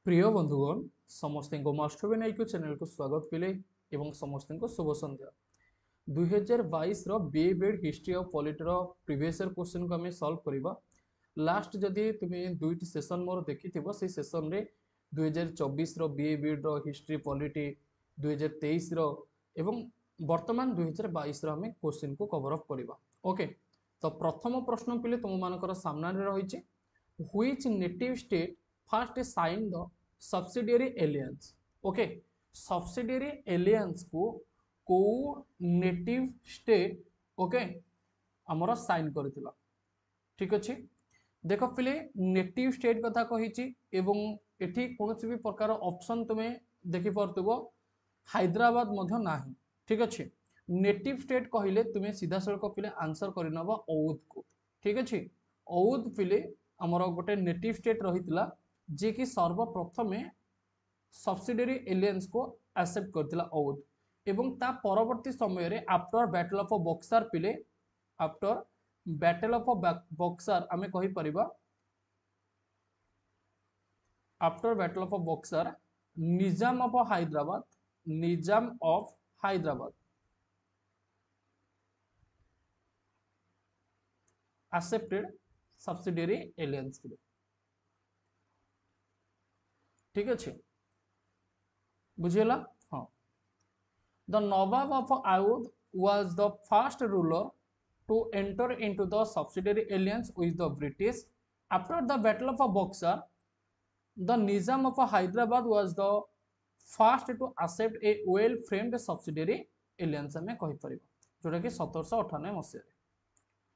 प्रिय बंधुगण समस्त को मास्टर विनायक चैनल को स्वागत पिले एवं समस्त को शुभ संध्या 2022 B Ed history of polity previous year question को हमें सॉल्व करबा। लास्ट जदि तुम्हें दुईटी सेशन मोर देखि से सेशन रे 2024 बीएड हिस्ट्री पॉलिटी 2023 एवं वर्तमान 2022 हमें क्वेश्चन को कवर अप करबा। ओके, तो प्रथम प्रश्न पिले तुम मानकर सामना रे रही which native state first sign the subsidiary alliances. Okay, subsidiary alliances को नेटिव स्टेट ओके आमर साइन करथिला। ठीक अच्छे, देख पिले नेटिव स्टेट कथा कही एवं एठी कोनोसी भी प्रकार ऑप्शन तुम्हें देखि परतुबो हैदराबाद मध्य नाही। ठीक अच्छे, नेटिव स्टेट कहले तुम्हें सीधा सड़क पिले आंसर करनबो औध को। ठीक अच्छे, औध पिले आमर गोटे नेटिव स्टेट रहितला जे कि सर्वप्रथम सब्सिडियरी एलियंस को एक्सेप्ट करथिला औध एवं ता परवर्ती समय रे आफ्टर बैटल ऑफ बक्सर पिले आफ्टर बैटल ऑफ बक्सर आमे कहि परिबा after battle of Buxar Nizam of Hyderabad accepted subsidiary alliance. ठीक अच्छे, बुझेला। हाँ, the Nawab of Oudh was the first ruler to enter into the subsidiary alliance with the British. After the Battle of Buxar, the Nizam of Hyderabad was the first to accept a well-framed subsidiary alliance में कहि परिबा, जोटा कि 1798 मसीह।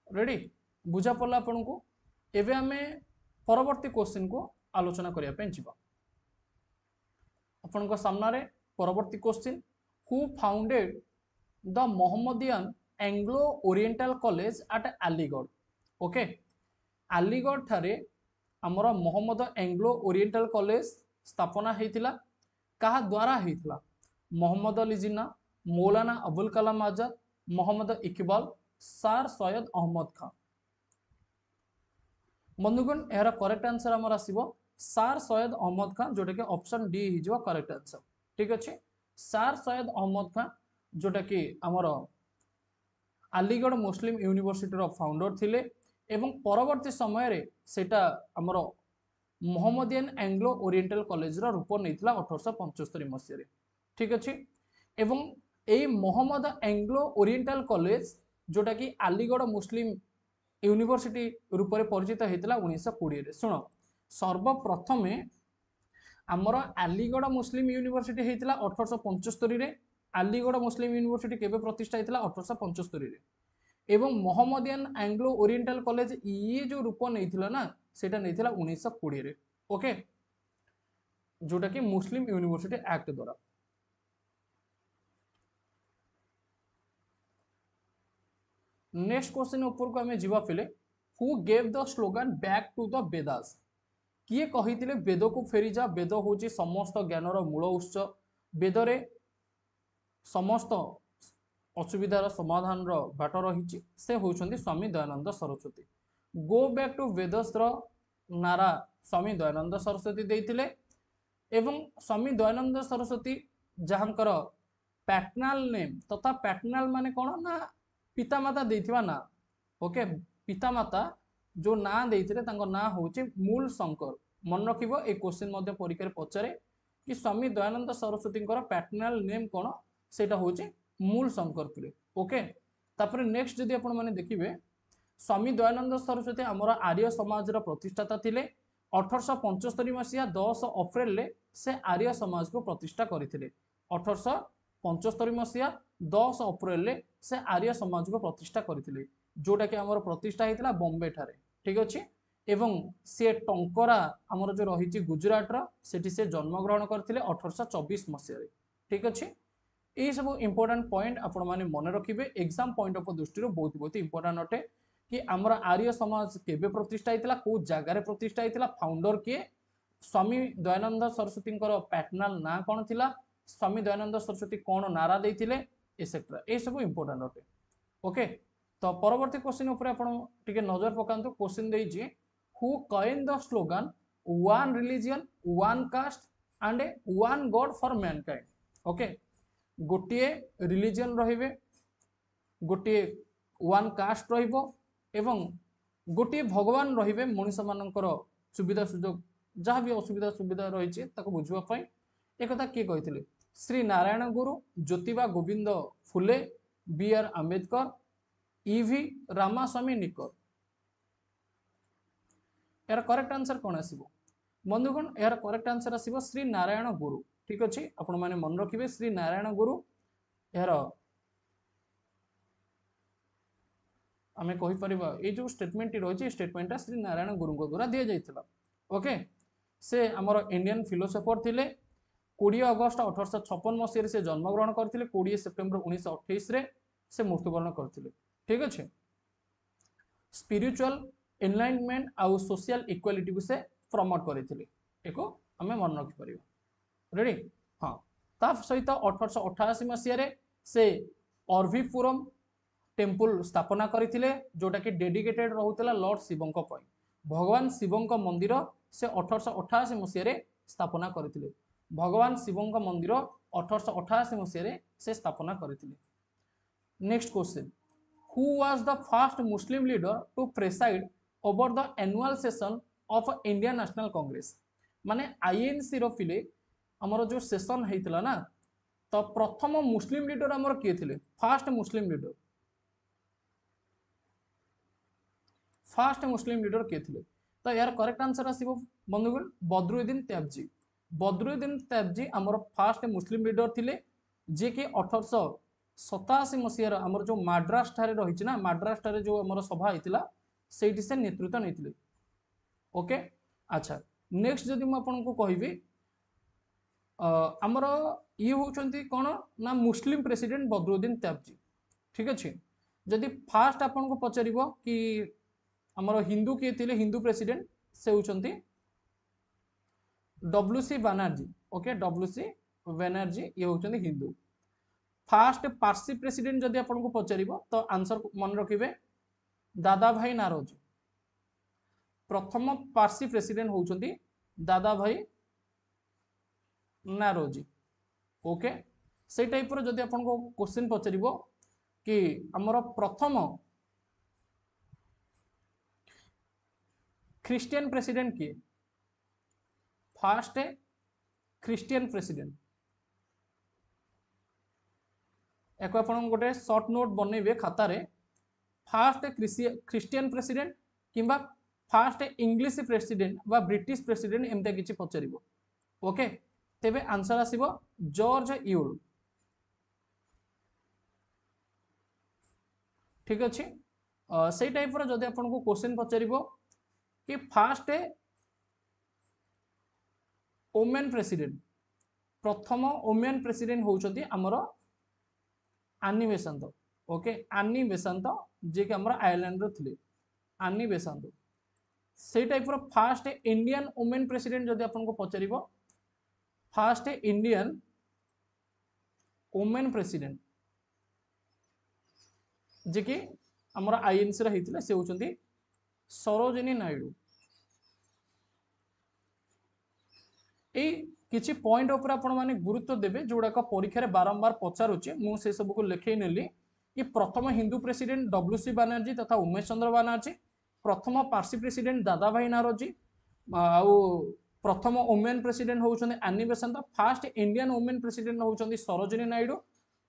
Ready, बुझा पड़ला आपन को। एबे हमें परवर्ती क्वेश्चन को आलोचना करिया पे जिबा। अपन को सामना रे परवर्ती question, who founded the Mohammedan Anglo Oriental College at Aligarh. Okay, Aligarh ठारे हमर मोहम्मद एंग्लो ओरिएंटल कॉलेज स्थापना हेतिला। कहा द्वारा हेतिला? मोहम्मद अली जिन्ना, मौलाना अबुल कलाम आजाद, मोहम्मद इकबाल, सर सैयद अहमद खान। बंधुगण यार करेक्ट आंसर हमर आसीबो सर सैयद अहमद खान, जोटा कि ऑप्शन डी ही जो करेक्ट आंसर। ठीक अच्छे, सर सैयद अहमद खान जोटा कि आमर अलीगढ़ मुस्लिम यूनिवर्सिटी रो फाउंडर थिले एवं परवर्ती समय रे सेटा आमर मोहम्मदियन एंग्लो ओरिएंटल कॉलेज रो रूप नैथिला 1875 मसीह रे। ठीक अच्छे, एवं ए मोहम्मद एंग्लो ओरिएंटल कॉलेज जोटा कि अलीगढ़ मुस्लिम यूनिवर्सिटी रूप में परिचित होता 1920 रे। शुण, सर्वप्रथम आमर अलीगढ़ मुस्लिम यूनिवर्सिटी होता 1875 रे। अलीगढ़ मुस्लिम यूनिवर्सिटी केबे प्रतिष्ठा होता 1875 रे। एवं मोहम्मदियन एंग्लो ओरिएंटल कॉलेज ये जो रूप नहीं ना सेटा नहीं 1920 रे। ओके, जोटा कि मुस्लिम यूनिवर्सिटी एक्ट द्वारा। नेक्स्ट क्वेश्चन ऊपर को हमें जीवा फिले, who gave the slogan back to the Vedas. किए कहिथिले वेद को फेरी जा, वेद होची समस्त ज्ञानर मूल उत्स, वेद रे समस्त असुविधार समाधान बाट रही से होउछंती Swami Dayanand Saraswati. Go back to Vedas नारा स्वामी दयानंद सरस्वती देइथिले एवं स्वामी दयानंद सरस्वती जहाँकर पैटर्नल नेम तथा पैटर्नल माने कौन ना पितामाता देइथिबा ना। ओके, पितामाता जो ना देइथिले तांको ना होचे मूल शंकर। मन रखिबो, ए क्वेश्चन मध्ये परीक्षा रे पचारे कि स्वामी दयानंद सरस्वती पैटर्नल नेम कौन, सेटा होचे मूल शंकर पिले। ओके, तापर नेक्स्ट जदि आपण माने देखिबे स्वामी दयानंद सरस्वती आमर आर्य समाज रो प्रतिष्ठाता थिले। 1875 मसीहा 10 अप्रैल रे से आर्य समाज को प्रतिष्ठा करथिले। 1875 मसीहा 10 अप्रैल रे से आर्य समाज को प्रतिष्ठा करथिले, जोटा कि आमर प्रतिष्ठा हेतिला बॉम्बे ठारे। ठीक अच्छे, एवं से टंकरा आमर जो रही गुजरात रो सेठी से जन्म ग्रहण करथिले 1824 मसीहा रे। ठीक अच्छे, ये सब इंपोर्टेंट पॉइंट आपण माने मन रखिबे, एग्जाम पॉइंट ऑफ दृष्टि बहुत बहुत इंपोर्टेंट अटे कि आमर आर्य समाज केबे प्रतिष्ठा हेतिला, को जगार प्रतिष्ठा हेतिला, फाउंडर किए, स्वामी दयानंद सरस्वती पैटर्नल ना कौन थिला, स्वामी दयानंद सरस्वती कौन नारा देइथिले, एसेट्रा। ये सब इंपोर्टेंट अटे। ओके, तो परवर्ती क्वेश्चन ऊपर आपण टिके नजर पकांतु। क्वेश्चन देइछि, who coined the slogan one religion one caste and a one god for mankind. Okay, गोटे रिलीजियन रहिबे, गोटे वन कास्ट रहिबो एवं गोटे भगवान रहिबे मनुष्य मानकर सुविधा सुजोग जहाँ भी असुविधा सुविधा रही बुझा एक कथा किए कही Shri Narayana Guru, Jyotiba Govind Phule, B R Ambedkar, E V Ramaswami Naicker. यार करेक्ट आंसर कौन आसीबो बंधुगण? यार करेक्ट आंसर आसीबो श्री नारायण गुरु। ठीक अच्छे, आपण माने मन रखिबे श्री नारायण गुरु। यार आमे कहि परिबा ए जो स्टेटमेंट रही स्टेटमेंट श्री नारायण गुरु द्वारा दिया जाइथिला। ओके, से हमर इंडियन फिलोसोफर थिले। 20 अगस्त 1856 मसीह से जन्मग्रहण करथिले, 20 सेप्टेम्बर 1928 रे से मृत्युवरण करथिले। ठीक अच्छे, स्पिरिचुअल एनलाइनमेंट आउ सोशल इक्वालिटी को से प्रमोट करथिले, एको हमें मन रखि परिबा। रेडी? हां, ता सहित 1888 मसीह रे से ऑर्विपुरम टेम्पल स्थापना करथिले, जोटा कि डेडिकेटेड रहउतला लॉर्ड शिवंक पई। भगवान शिवंक मंदिर से 1888 मसीह रे स्थापना करथिले। भगवान शिवंक मंदिर 1888 मसीह से स्थापना करथिले। Next question, who was the first Muslim leader to preside over the annual session of Indian National Congress? माने आईएनसी रो फिले हमर जो सेशन हेतिला ना, तो प्रथम मुस्लिम लीडर हमर किए थिले? First Muslim leader, first Muslim leader किए थिले? तो यार करेक्ट आंसर आसीबो बंधुगण बदरुद्दीन तैयबजी। बदरुद्दीन तैयबजी आमर फास्ट मुस्लिम लीडर थिले, जे कि 1887 मसीहार आमर जो माड्रास ठारे रही ना, माड्रास ठारे जो आमर सभा होता से से नेतृत्व नहीं। ओके, अच्छा नेक्स्ट जदि मुझे आपको कहबी आमर ये होचंती कौन ना मुस्लिम प्रेसिडेंट बदरुद्दीन तैयबजी। ठीक अच्छे, जदि फास्ट आपको पचार कि आमर हिंदू किए थे हिंदू प्रेसिडेंट से होचंती W C Banerjee. Okay, W C Banerjee ये होचंती हिंदू। फास्ट पारसी प्रेसिडेंट जदि आपको पचार तो आंसर मन रखिए दादा भाई नारोजी। प्रथम पारसी प्रेसिडेंट होचंती दादा भाई नारोजी। ओके, से टाइप रो जदि आपको क्वेश्चन पचार कि आमर प्रथम ख्रिस्टियन प्रेसिडेंट किए? फास्ट ख्रिस्टियन प्रेसिडेंट एक गोटे शॉर्ट नोट बनइबे खातार, फास्ट ख्रिस्टियन प्रेसिडेंट किंबा फास्ट इंग्लिश प्रेसिडेंट बा ब्रिटिश प्रेसिडेंट एमता किछि पचारिबो। ओके, तेबे आंसर आसीबो जॉर्ज यूल। ठीक अच्छे, से टाइप रो जदि आपको क्वेश्चन पचारिबो कि फास्ट ओमेन प्रेसिडेंट, प्रथम ओमेन प्रेसिडेंट होचंती हमर आनी बेसांत। ओके, आनी बेसांत जे कि हमर आयरलैंड रो थिले, आनी बेसांत। से टाइप रो फास्ट इंडियन वुमेन प्रेसिडेंट जदि आपको पचारिबो, फास्ट इंडियन वुमेन प्रेसिडेंट जे कि हमर आईएनसी रा हितले से होचंती सरोजिनी नायडू। ए किछि पॉइंट ऊपर आपण माने गुरुत्व देबे जोडा का परीक्षा रे बारंबार पचारुचे, मु से सब को लेखै नेली कि प्रथम हिंदू प्रेसिडेंट डब्ल्यूसी बनर्जी तथा उमेश चंद्र बनर्जी, प्रथम पारसी प्रेसिडेंट दादा भाई नारोजी, आउ प्रथम वुमेन प्रेसिडेंट होचंदी Annie Besant, first Indian women president होचंदी सरोजिनी नायडू,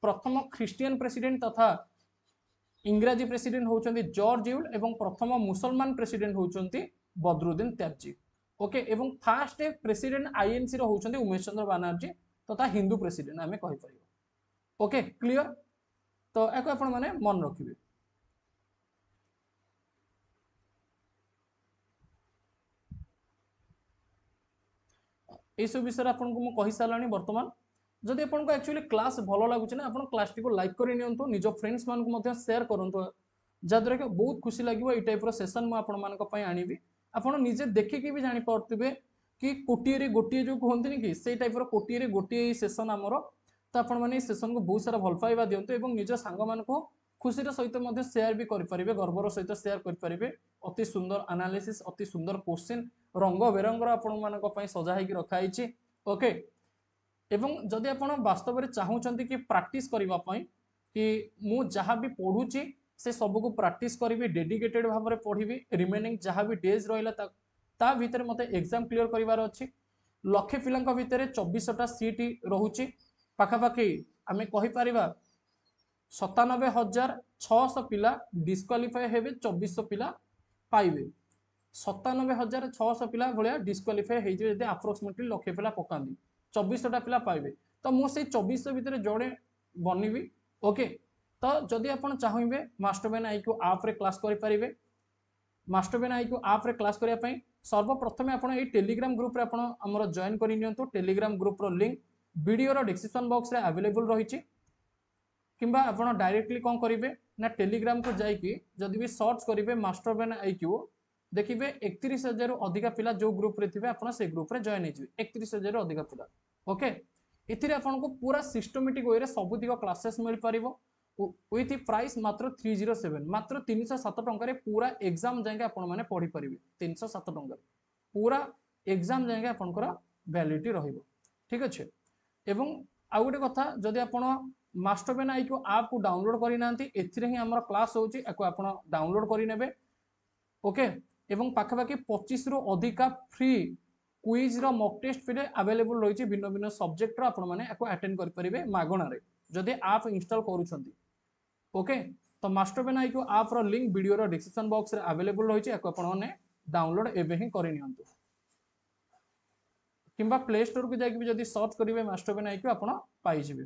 प्रथम ख्रिस्टियन प्रेसिडेंट तथा इंग्राजी प्रेसिडेंट होचंदी जॉर्ज यूल एवं प्रथम मुसलमान प्रेसिडेंट होचंदी बदरुद्दीन तैयबजी। ओके, एवं फास्ट प्रेसिडेंट आईएनसी रो होचंदी उमेश चंद्र बनर्जी तथा हिंदू प्रेसिडेंट आमे कहि परिबो। Okay, clear? तो एको आपण माने मन रखिबे। ए सब विषय आपको मु कहि सालानी। वर्तमान जदि आपको एक्चुअली क्लास भलो लागुछि ना, आपण क्लास टी को लाइक करि नियंतु, निजो फ्रेंड्स मान को मध्य शेयर करंतु, जद्रा कि बहुत खुशी लागिवो। ए टाइप रो सेशन मु आपण मान को पय आनिबी, आपण निजे देखि भी जानि पड़तिबे कि कोटिए रे गोटिए जो कहंतिनि कि से टाइप रो कोटिए रे गोटिए सेशन हमरो। तो आपण माने सेशन को बहुत सारा भल पाइबा दियंतु एवं निज सांग मान को खुशी सहित मध्य शेयर भी करि परिबे, गर्वर सहित शेयर करि परिबे। अति सुंदर एनालिसिस, अति सुंदर क्वेश्चन रंग बेरंगर आपण मानक पई सजा हेकि रखा हिची ओके। एवं जदि आपण वास्तव में चाहूचंती कि प्रैक्टिस करबा पई कि मु जहाँ भी पढुची से सब को प्रैक्टिस करी डेडिकेटेड भाव में पढ़ी रिमेनिंग जहाँ भी डेज रहा ता भीतर मते एग्जाम क्लियर करिवार अछि। लक्षे पिलांक भितर 24टा सीट रहुची पाखापाखि आमे कहि परिबा 97,600 पिला डिस्क्वालिफाई हेबे 2400 पिला पाइबे 97,600 पिला भलिया डिस्क्वालिफाई हे जे यदि अप्रोक्सीमेटली लक्षे पिला पकांदी 2400टा पिला पाइबे तो मु से 2400 भितर जड़े बनिबी ओके। तो जदि आपण चाहिबे मास्टरबेन आईक्यू ऐप रे क्लास करि परिबे। मास्टरबेन आईक्यू ऐप रे क्लास करिया पई सर्वप्रथम आपण ए टेलीग्राम ग्रुप रे आपण हमर जॉइन करि नियंतु। टेलीग्राम ग्रुप रो लिंक वीडियो रो डिस्क्रिप्शन बॉक्स रे अवेलेबल रहिछि किंबा आपण डायरेक्टली कोन करिवे ना टेलीग्राम को जाई कि जदि भी सर्च करिवे मास्टरबेन आईक्यू देखिए 31,000 रु अधिका पिला जो ग्रुप रे थिबे आपण से ग्रुप रे जॉइन हेजिवे 31,000 रु अधिका पिला ओके। इथिरे आपण को पूरा सिस्टमैटिक वे रे सबुतिक क्लासेस मिल परिबो विथ प्राइस मात्र 307 मात्र 307 टंका रे पूरा एग्जाम जाके आपण माने पढ़ी परिबे 307 टंका पूरा एग्जाम जाके आपनकर वैलिडिटी रहिबो ठीक अछि। एवं आउ गोटे कथा जदि आपण मास्टरबेन आईक्यू ऐप को डाउनलोड करि नांती एथिरे ही हमर क्लास होउची एको आपण डाउनलोड करि नेबे ओके। एवं पाखापाखि 25 रु अधिका फ्री क्विज रो मॉक टेस्ट फिले अवेलेबल रही भिन्न भिन्न सब्जेक्ट रो आपण माने एको अटेंड करि परिबे मागणा रे जदि ऐप इंस्टॉल करूछंती ओके। तो मास्टरबेन आईक्यू ऐप रो लिंक वीडियो रो डिस्क्रिप्शन बॉक्स रे अवेलेबल रही एको आपण माने डाउनलोड एबे ही करि नियंतु किंबा प्ले स्टोर को जाके जदि सर्च करिवे मास्टरबेन आईक्यू आपण पाई जिवे।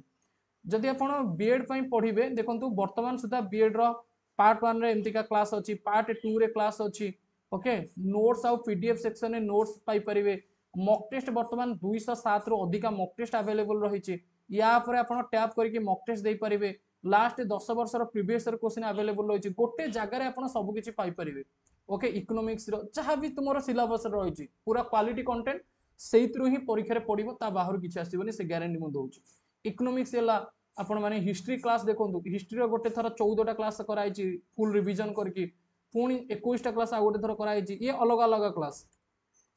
जदि आपण बीएड पई पढिबे देखंतु वर्तमान सुधा बीएड रो पार्ट 1 रे एमतिका क्लास अछि पार्ट 2 रे क्लास अछि ओके। नोट्स आउ पीडीएफ सेक्शन में नोट्स पाई परिवे मॉक टेस्ट वर्तमान 207 रु अधिका मॉक टेस्ट अवेलेबल रही छि या पर आपण टैप करके मॉक टेस्ट दे परिवे लास्ट 10 वर्ष रो प्रीवियस रो क्वेश्चन अवेलेबल रही छि गोटे जगह रे आपण सब किछि पाई परिवे ओके। इकोनॉमिक्स रो जहां भी तुमरो सिलेबस रही छि पूरा क्वालिटी कंटेंट सेइत्रु ही परीक्षा रे पडिबो ता बाहर किछि आसीबनी से ग्यारंटी मु दउछि। इकोनॉमिक्स एला आपण माने हिस्ट्री क्लास देखंतु हिस्ट्री रो गोटे थरा 14टा क्लास कराई छि फुल रिवीजन करके पुणी 21टा क्लास आ गोटे थर कराई छि ये अलग अलग क्लास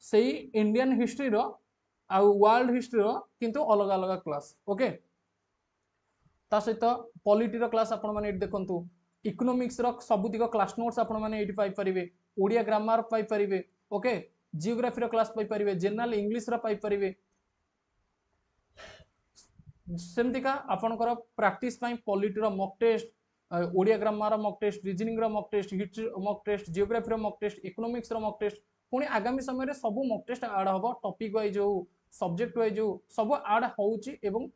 सेही इंडियन हिस्ट्री रो आ वर्ल्ड हिस्ट्री रो किंतु अलग अलग क्लास ओके। ता सहित पॉलिटी रो क्लास आपण माने देखंतु इकोनॉमिक्स रो सबुतिक क्लास नोट्स आपण माने एठी पाई परिवे ओडिया ग्रामर पाई परिवे ओके। जियोग्राफी रो क्लास पाई परिवे जनरल इंग्लिश रो पाई परिवे सेमतिका आपनकर प्रैक्टिस पई पॉलिटी रो mock test Odia grammar mock test reasoning रो mock test history mock test geography रो मॉक टेस्ट इकोनॉमिक्स रो मॉक टेस्ट पुणी आगामी समय रे सब मॉक टेस्ट ऐड होबो टॉपिक वाइज जो सब्जेक्ट वाइज जो सब ऐड होउची एवं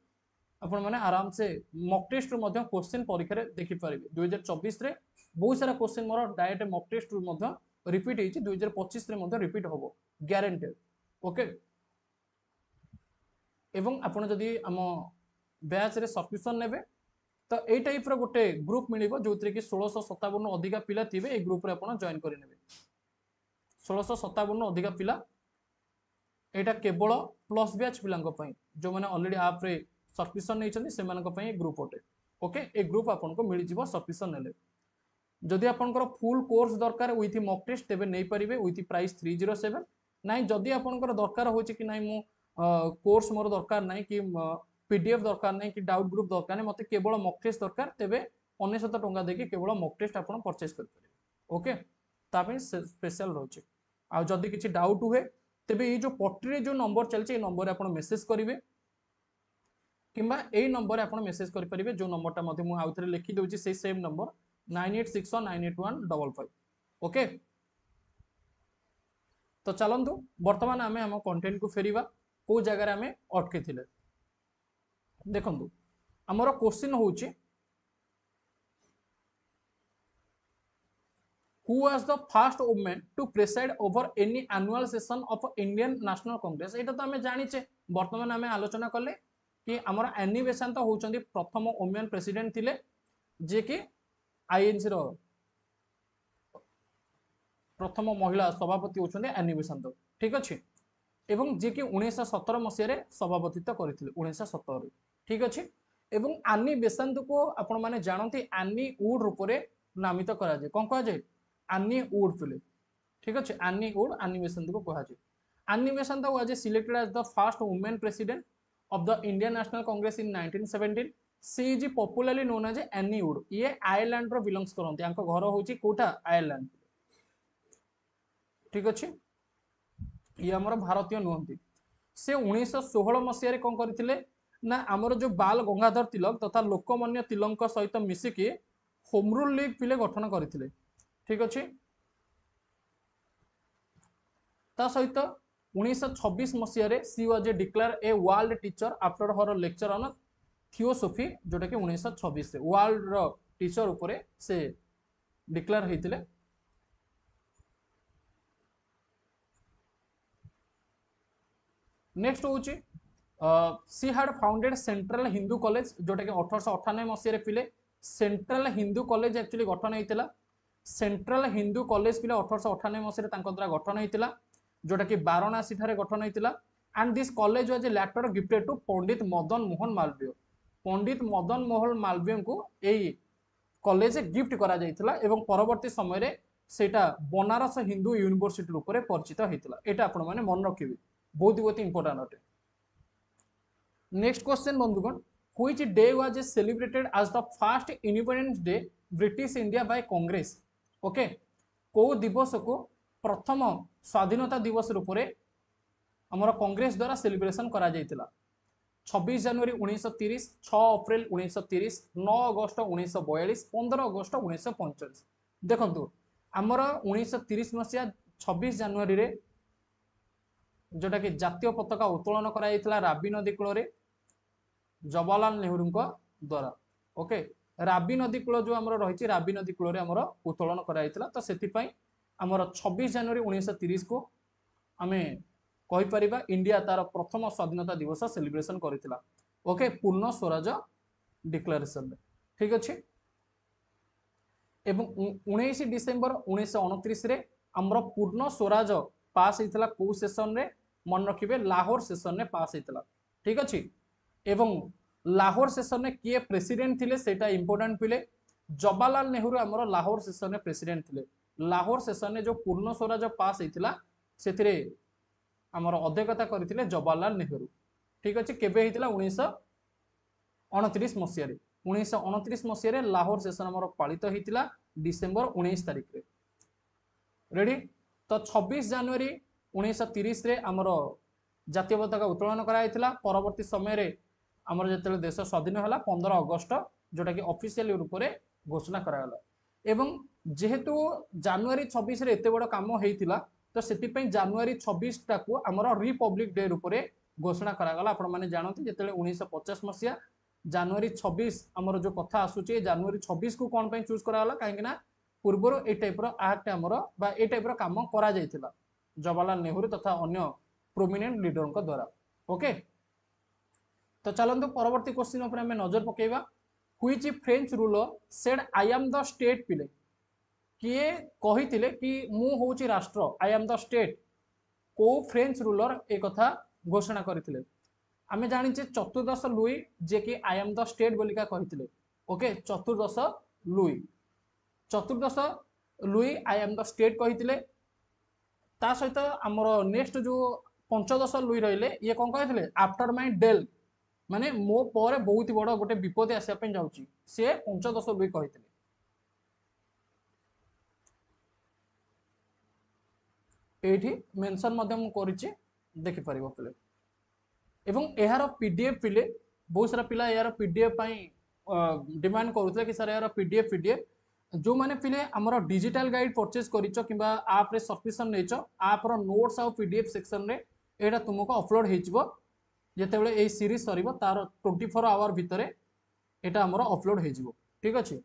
आपण माने आराम से मॉक टेस्ट रो मध्ये क्वेश्चन परीक्षा रे देखि परिबे 2024 रे बहुत सारा क्वेश्चन मोर डायरेक्ट मॉक टेस्ट रो मध्ये रिपीट हेची 2025 रे मध्ये रिपीट होबो ग्यारंटेड ओके। एवं आपण जदी हम बैच रे सब्सक्रिप्शन नेबे तो ए टाइप रो गोटे ग्रुप मिलिबो जोथरे कि 1657 अधिका पिला थिबे ए ग्रुप रे आपण जॉइन करि नेबे 1657 अधिका पिला एटा केवल प्लस बैच पिलांको पई जो माने ऑलरेडी ऐप रे सब्सक्रिप्शन नै छथि सेमानक पई ग्रुप ओटे ओके। ए ग्रुप आपण को मिलि जिवो सब्सक्रिप्शन नेले जदि आपनकर फुल कोर्स दरकार विथ मॉक टेस्ट तेबे नै परिबे विथ प्राइस 307 नै जदि आपनकर दरकार होछि कि नै मु कोर्स मोर दरकार नै कि पीडीएफ दरकार नहीं कि डाउट ग्रुप दरकार नहीं मते केवल मॉक टेस्ट दरकार तेबे 99 टंका देके केवल मॉक टेस्ट आपण परचेज कर परिबे ओके। तापे स्पेशल रहउछि आ जदि किछि डाउट हुए तेबे ये जो पट्री जो नंबर चलछि ए नंबर आपण मेसेज करिवे किंबा ए नंबर आपण मेसेज करि परिबे जो नंबरटा मध्ये मु आउथरे लिखि दोछि से सेम नंबर 9861981155 ओके। तो चलंतु वर्तमान आमे हम कंटेंट को फेरिबा को जगह रे आमे अटके थिले देखंतु हमर क्वेश्चन होछि who was the first woman to preside over any annual session of Indian National Congress एटा तो हमें जानि छे वर्तमान हमें आलोचना करले कि हमर एनी बेसांत होचंदी प्रथम वुमेन प्रेसिडेंट थिले जे कि आईएनसी रो प्रथम महिला सभापति होचंदी एनी बेसांत ठीक अछि एवं जे कि 1917 मसिया रे सभापतित्व करथिले 1917 रे ठीक अछि। एवं आनी बेसांत को आपण माने जानती आनी वुड रूप रे नामित करा जाय कोन कहा जाय आनी वुड फिले ठीक अच्छे आनी वुड आनी बेसेंत को कहा जाए Annie Besant was selected as the first women president of the Indian National Congress in 1917 she is popularly known as Annie Wood ये आयरलैंड रो बिलोंग्स करते घर होची कोटा आयरलैंड ठीक अच्छे ये आमर भारतीय नुहति से 1916 मसीह कौन करथिले ना आमर जो बाल गंगाधर तिलक तथा लोकमान्य तिलक सहित मिसिकी होम रूल लीग पिले गठन करथिले ठीक अच्छे ता सहित 1926 मसीह she was declared a world teacher after her lecture on theosophy जोटा कि 1926 वर्ल्ड रो टीचर ऊपर से डिक्लेयर होइतिले नेक्स्ट होची she had founded central Hindu college जोटा कि 1898 मसीह पिले सेंट्रल हिंदू कॉलेज एक्चुअली गठन होइतिला सेंट्रल हिंदू कॉलेज पिले 1898 मसीह तांको द्वारा गठन होइतिला जोटा कि वाराणसी ठारे गठन होइतिला and this college was later gifted to Pandit Madan Mohan Malaviya Pandit Madan Mohan Malaviya को एई कॉलेज गिफ्ट करा जाइतिला एवं परवर्ती समय रे सेटा बनारस हिंदू यूनिवर्सिटी रूप में परिचित होइतिला एटा आपण माने मन रखिबे बहुत इंपोर्टेंट अटे नेक्स्ट क्वेश्चन बंधुगण which day was celebrated as the first independence day British India by Congress okay को दिवस को प्रथम स्वाधीनता दिवस रूप में आमर कांग्रेस द्वारा सेलिब्रेशन करा जाइतिला 26 जनवरी 1930 6 अप्रैल 1930 9 अगस्त 1942 15 अगस्त 1945 देखंतु आमर 1930 मसीहा 26 जनवरी रे जोटा कि जातीय पताका उत्तोलन करा राबी नदी कूल जवाहरलाल नेहरू द्वारा ओके राबी नदी कूल जो आमर रही राबी नदी कूल आमर उत्तोलन करा तो से आमर 26 जनवरी 1930 को आम कहीपर इंडिया तार प्रथम स्वाधीनता दिवस सेलिब्रेशन करथिला ओके पूर्ण स्वराज डिक्लेरेशन ठीक अच्छे एवं 19 डिसेम्बर 1929 रे आमर पूर्ण स्वराज पास होता कौ सेसन रे मन रखिए लाहौर सेसन रे पास होता ठीक अच्छे एवं लाहौर सेसन रे किए प्रेसिडेंट थिले सेटा इंपोर्टेंट पिले जवाहरलाल नेहरू आमर लाहौर सेसन रे प्रेसिडेंट थिले लाहौर सेसन रे जो पूर्ण स्वराज पास होता से आमर अध्यक्षता करथिले जवाहरलाल नेहरू ठीक अच्छे केबे होता 1929 मसीह 1929 मसीह लाहौर सेसन आमर पालित होता डिसेम्बर 19 तारिख रे रेडी तो 26 जनवरी 1930 रे आमर जातीय पताका उत्तोलन कराइथिला परवर्ती समय रे आमर जेतेले देश स्वाधीन होला 15 अगस्त जोटा कि ऑफिशियल रूप में घोषणा करागला एवं जेहेतु जनवरी 26 रे एते बड़ काम हेइतिला तो सेति पई जनवरी 26 टाको आमर रिपब्लिक डे रूप में घोषणा करागला आपण माने जानते जेतेले 1950 मसिया जनवरी 26 आमर जो कथा आसुचे जनवरी 26 को कोन पई चूज करागला काहे ना पूर्वर ए टाइप रो एक्ट आमर बा ए टाइप रो काम करा जाइतिला जवाहरलाल नेहरू तथा अन्य प्रोमिनेंट लीडर को द्वारा ओके तो चलंतु परवर्ती क्वेश्चन ऊपर हमें नजर पकेबा which French ruler said I am the state पिले किए कहितिले कि मु होची राष्ट्र आई एम द स्टेट को फ्रेंच रूलर ए कथा घोषणा करथिले आमे जानिचे चतुर्दश लुई जे कि आई एम द स्टेट बोलिका कहितिले ओके चतुर्दश Louis I am the state कहितिले ता सहित आमर नेक्स्ट जो पंचदश लुई रहिले ये कौन कहते आफ्टर माय डेल माने मो पर बहुत बड़ गोटे विपद आसिया पे जाउची से पंचदश लुई कहते एठी मेंशन मध्यम करिछि देखि परिबो पिले एवं एहार पीडीएफ पिले बहुत सारा पिला यार पीडीएफ पई डिमांड करूथले कि सर यार पीडीएफ जो माने पिले हमर डिजिटल गाइड परचेज करिचो किबा ऐप रे सब्सक्रिप्शन नेचो ऐप रो नोट्स और पीडीएफ सेक्शन रे एटा तुमको अपलोड हेजिबो जेते बेले ए सीरीज सरीबो तार 24 आवर भितरे एटा हमर अपलोड हेजिबो ठीक अछि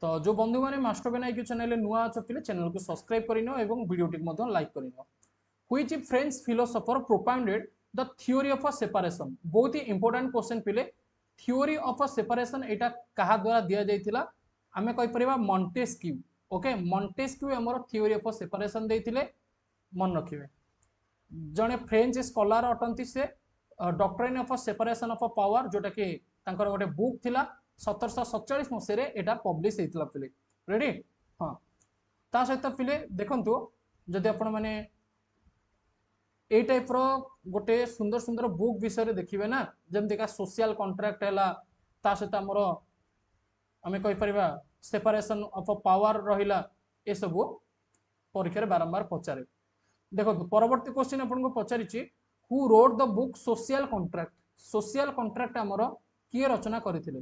तो जो बंधु माने मास्टर बेना आईक्यू चैनल नुआ अछ पिले चैनल को सब्सक्राइब करिनो एवं वीडियो टिक मधन लाइक करिनो which French philosopher propounded the theory of separation बहुत ही इंपोर्टेंट क्वेश्चन पिले थ्योरी ऑफ सेपरेशन एटा कहा द्वारा दिया जाइतिला आमे कहि परिबा मॉन्टेस्क्यू ओके मॉन्टेस्क्यू हमर थ्योरी ऑफ सेपरेशन देइतिले मन रखिबे जने फ्रेंच स्कॉलर अटंती से doctrine of separation of power जोटा कि तांकर गोटे बुक थिला 1747 मसीह एटा पब्लिश हेतिला पिले रेडी हां ता सहित पिले देखंतु जदि आपण माने ए टाइप रो गोटे सुंदर सुंदर बुक विषय देखिए ना जमती का सोशल कॉन्ट्रैक्ट है ता सहित आमर आम कहीपर सेपरेशन ऑफ पावर रहा ये सब परीक्षा बारंबार पचारे देखो परवर्ती क्वेश्चन आपको पचारि who wrote the book social contract आमर किए रचना करथिले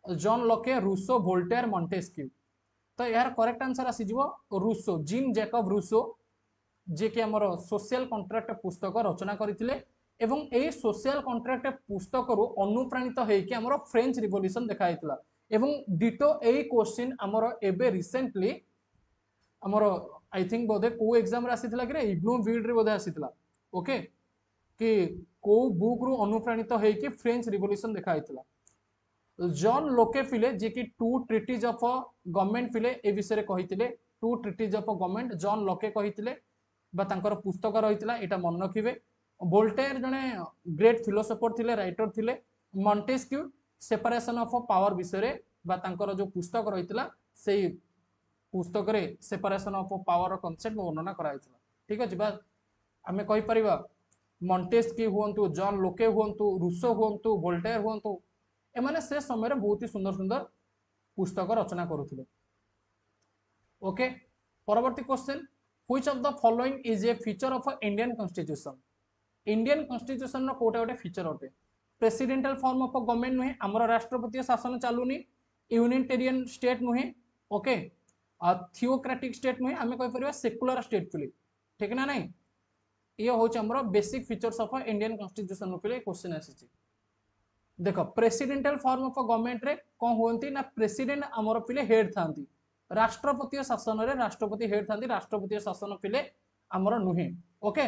John Locke Rousseau Voltaire Montesquieu तो यार करेक्ट आंसर आसीजिवो रूसो जीन जैकब रूसो जे कि आमर सोशल कॉन्ट्रैक्ट पुस्तक रचना करथिले एवं ए सोशल कॉन्ट्रैक्ट पुस्तक रु अनुप्राणित होइकि आमर फ्रेंच रिवोल्यूशन देखाइतला एवं डिटो ए क्वेश्चन आमर एबे रिसेंटली आमर आई थिंक बोधे को एग्जाम रे आसीतला कि इग्नू विड रे बोधे आसीतला ओके कि को बुक रु अनुप्राणित होइकि फ्रेंच रिवोल्यूशन देखाइतला जॉन लोके फिले जे कि टू ट्रिटीज ऑफ गवर्नमेंट फिले ए विषय कहितिले two treatise of government John Locke कहितिले बा तांकर पुस्तक रहितला एटा मन रखिबे वोल्टेयर जने ग्रेट फिलोसोफर थिले राइटर थिले मॉन्टेस्क्यू सेपरेशन ऑफ पावर विषय बा तांकर जो पुस्तक रहितला सेही पुस्तक रे सेपरेशन ऑफ पावर कांसेप्ट वर्णना कराइतला ठीक अछि बा आमे कहि परिबा मॉन्टेस्क्यू हुंतु जॉन लोके हुंतु रूसो हुंतु वोल्टेयर हुंतु एमाने से समय रे बहुत ही सुंदर सुंदर पुस्तक रचना करुथिले ओके परवर्ती question which of the following is a feature of Indian constitution नो कोटा गोटे फीचर अटे प्रेसिडेंटल फॉर्म ऑफ गवर्नमेंट नुहे हमर राष्ट्रपति शासन चालुनी यूनिटेरियन स्टेट नुहे ओके थियोक्रेटिक स्टेट नुहे आमे कहि परिबा सेकुलर स्टेट फिले ठीक ना नहीं ये होछ हमर basic features of Indian constitution नु फिले क्वेश्चन आसीची देखो प्रेसिडेंटल फॉर्म ऑफ गवर्नमेंट रे कोन होंती ना प्रेसिडेंट हमर पिले हेड थांती राष्ट्रपति शासन रे राष्ट्रपति हेड थांती राष्ट्रपति शासन पिले हमर नुहे ओके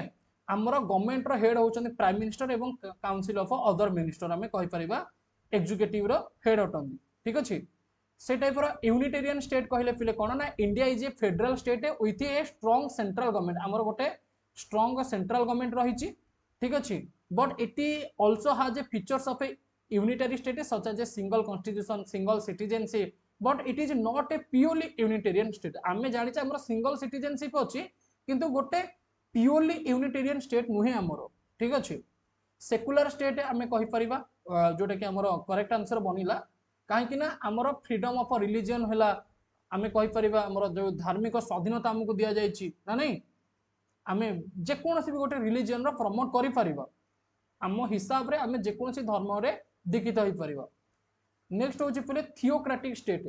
हमर गवर्नमेंट रो हेड होचंती प्राइम मिनिस्टर एवं काउंसिल ऑफ अदर मिनिस्टर हमें कहि परिबा एग्जीक्यूटिव रो हेड होतंती ठीक अछि से टाइप रो यूनिटेरियन स्टेट कहले पिले कोन ना India is a federal state with a strong central government हमर गोटे स्ट्रांग सेंट्रल गवर्नमेंट रहिछि ठीक अछि but it also has a features of A unitary state such as a single constitution single citizenship but it is not a purely unitarian state आमे जानि छ हमर single citizenship अछि किंतु गोटे purely unitarian state नुहे हमर ठीक अछि सेकुलर स्टेट आमे कहि परिबा जोटा कि हमर करेक्ट आंसर बनिला काहे कि ना हमर फ्रीडम ऑफ रिलीजन हला आमे कहि परिबा हमर जो धार्मिक स्वाधीनता हमकु दिया जायछि ना नहीं आमे जे कोनोसी भी गोटे रिलीजन रो प्रमोट करि परिबा आम हिसाब रे आमे जे कोनोसी धर्म रे दीक्षित हो परिबा नेक्स्ट होची पले theocratic state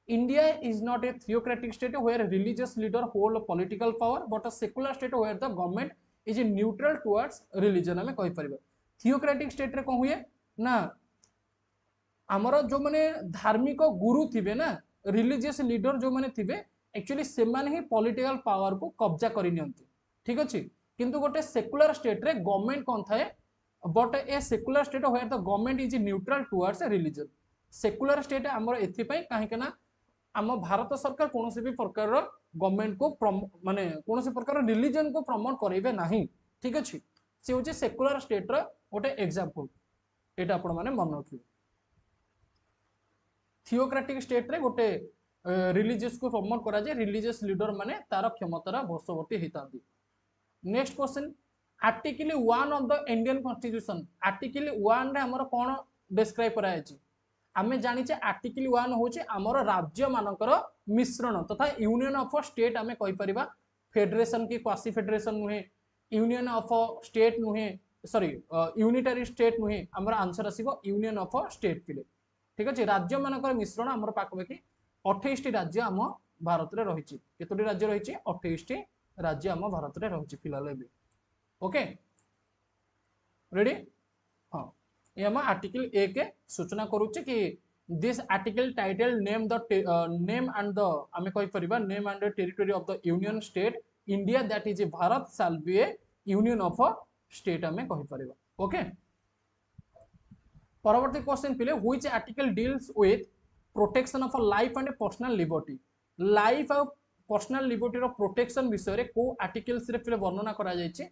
India is not a theocratic state where religious leader hold political power but a secular state where the government is neutral towards religion हमें कहि परिबा थियोक्रेटिक स्टेट रे कोन हुए ना हमर जो माने धार्मिक गुरु थिबे ना रिलीजियस लीडर जो माने थिबे एक्चुअली से माने ही पॉलिटिकल पावर को कब्जा करि नियंती ठीक अछि किंतु गोटे सेकुलर स्टेट रे गवर्नमेंट कोन थाए but a secular state where the government is neutral towards religion secular state हमर एथि पई काहे के ना आम भारत सरकार कोनोसी भी प्रकार रो गवर्नमेंट को माने कोनोसी प्रकार रिलीजन को प्रमोट करैबे नाही ठीक अछि से होचे सेकुलर स्टेट रो गोटे एग्जांपल एटा आपण माने मन रखिबे थियोक्रेटिक स्टेट रे गोटे रिलीजियस को प्रमोट करा जे रिलीजियस लीडर माने तार क्षमतार बशवर्ती हेतांती next question article 1 of the Indian constitution article 1 रे हमर कोन डिस्क्राइब करा अछि आमे जानि छे आर्टिकल 1 होचे हमर राज्य मानकर मिश्रण तथा यूनियन ऑफ स्टेट आमे कहि परिबा फेडरेशन की क्वासी फेडरेशन नुहे यूनियन ऑफ स्टेट नुहे सॉरी यूनिटरी स्टेट नुहे हमर आंसर आसीबो यूनियन ऑफ स्टेट फिले ठीक अछि राज्य मानकर मिश्रण हमर पाखबेकी 28 टी राज्य हम भारत रे रहिछि केतोटी राज्य रहिछि 28 टी राज्य हम भारत रे रहिछि फिलहाल एबे ओके रेडी हाँ ये हम आर्टिकल 1 के सूचना करूचे कि this article title name the name and the आमे कहि परिबा name and the territory of the union state India that is a Bharat shall be a union of state आमे कहि परिबा ओके परवर्ती क्वेश्चन पिले which article deals with protection of life and personal liberty life और personal liberty रो protection विषय रे को आर्टिकल्स रे पिले वर्णना करा जायछि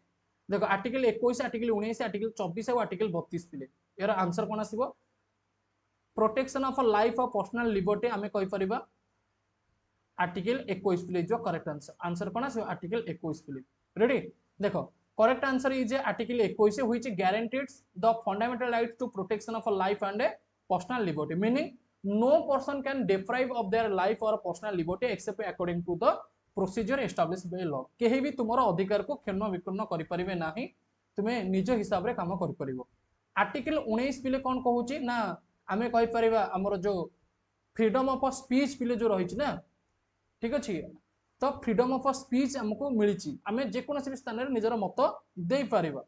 देखो आर्टिकल 21 आर्टिकल 19 आर्टिकल 24 और आर्टिकल 32 पिले यार आंसर कोन आसीबो प्रोटेक्शन ऑफ लाइफ और पर्सनल लिबर्टी आमे कहि परिबा आर्टिकल 21 पिले जो करेक्ट आंसर आंसर कोन आसे आर्टिकल 21 पिले रेडी देखो correct answer is article 21 which guarantees the fundamental right to protection of a life and a personal liberty meaning no person can deprive of their life or personal liberty except according to the procedure established by law केही भी तुमरो अधिकार को क्षुण्ण विक्षुण्ण करि परिबे नाही तुमे निज हिसाब रे काम करि परिबो आर्टिकल 19 पिले कोन कहूची ना आमे कहि परिबा हमरो जो फ्रीडम ऑफ स्पीच पिले जो रहिछि ना ठीक अछि तो फ्रीडम ऑफ स्पीच हमको मिलिछि आमे जे कोनोसी स्थान रे निजर मत देई परिबा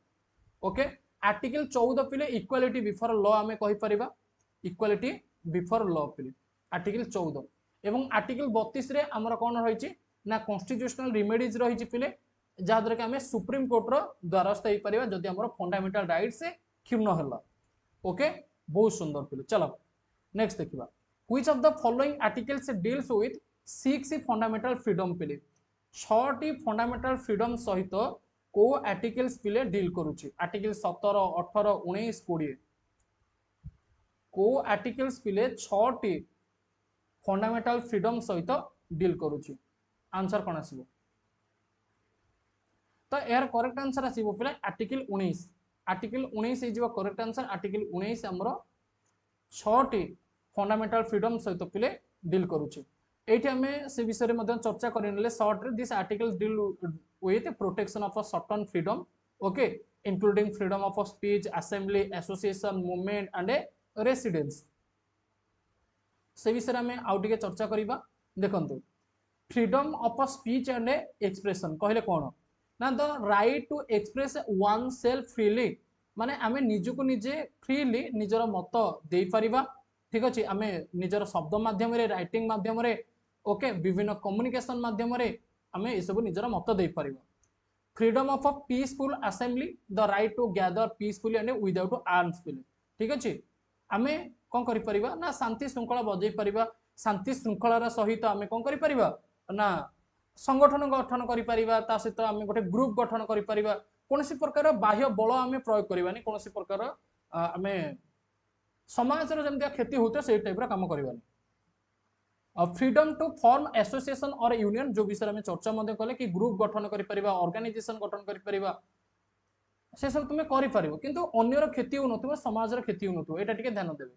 ओके आर्टिकल 14 पिले इक्वालिटी बिफोर लॉ आमे कहि परिबा इक्वालिटी बिफोर लॉ पिले आर्टिकल 14 एवं आर्टिकल 32 रे हमर कोन रहिछि ना कॉन्स्टिट्यूशनल रिमेडीज रहिछि पिले जहाद्वारा कि आमे सुप्रीम कोर्ट रो द्वारस्थ होई परिबा जदि हमर फंडामेंटल राइट से क्षुण्ण हला ओके बहुत सुंदर पिले चलो नेक्स्ट देखिबा which of the following articles deals with 6 fundamental freedom पिले 6 टी फंडामेंटल फ्रीडम सहित को आर्टिकल्स पिले डील करूछि आर्टिकल 17 18 19 20 को आर्टिकल्स पिले 6 टी फंडामेंटल फ्रीडम सहित डील करूछि आंसर कोन आसीबो तो यार करेक्ट आंसर आसीबो पिले article 19 is correct answer article 19 हमरो 6 टी फंडामेंटल फ्रीडम सहित पिले डील करूछि एठी हमें से विषय रे मध्यम चर्चा करिनले शॉर्ट रे this articles deal with protection of a certain freedom okay including freedom of speech assembly association movement and residence से विषय में आउटिके चर्चा करिबा देखंतु freedom of speech and expression कहले कोन ना the right to express oneself freely माने आमे निजको निजे फ्रीली निजर मत देई परिबा ठीक अछि आमे निजर शब्द माध्यम रे राइटिंग माध्यम रे ओके विभिन्न कम्युनिकेशन माध्यम रे आमे ए सब निजर मत देई परिबा freedom of a peaceful assembly the right to gather peacefully and without arms ठीक अछि आमे कोन करि परिबा ना शांति श्रृंखला बजै परिबा शांति श्रृंखलार सहित आमे कोन करि परिबा ना संगठन गठन करि परिबा ता सहित आमे गोटे ग्रुप गठन करि परिबा कोनसी प्रकार बाह्य बल आमे प्रयोग करबानी कोनसी प्रकार आमे समाज रो जमतिया क्षति होते से टाइप रा काम करबानी फ्रीडम टू फॉर्म एसोसिएशन और यूनियन जो विषय में चर्चा मध्ये कले कि ग्रुप गठन करि परिबा ऑर्गेनाइजेशन गठन करि परिबा से सब तुमे करि परिबो किंतु अन्यर क्षति हो नथबो समाज रो क्षति हो नथबो एटा टिके ध्यान देबे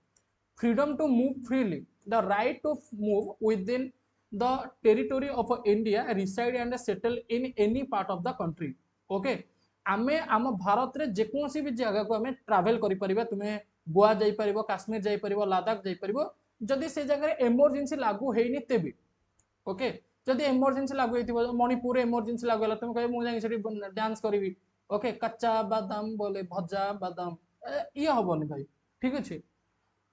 freedom to move freely the right to move within the territory of India reside and settle in any part of the country okay आमे आम भारत रे जे कोनसी भी जगह को आमे ट्रैवल करि परिबा तुमे गोवा जाई परिबो काश्मीर जाई परिबो लद्दाख जाई परिबो जदि से जगह रे इमरजेंसी लागू हेनी तेबे ओके जदि इमरजेंसी लागू हेतिबो मणिपुर इमरजेंसी लागू हला तुम कहे मु जाई सेठी डांस करबी ओके कच्चा बादाम बोले भजा बादाम ये हबनी भाई ठीक अछि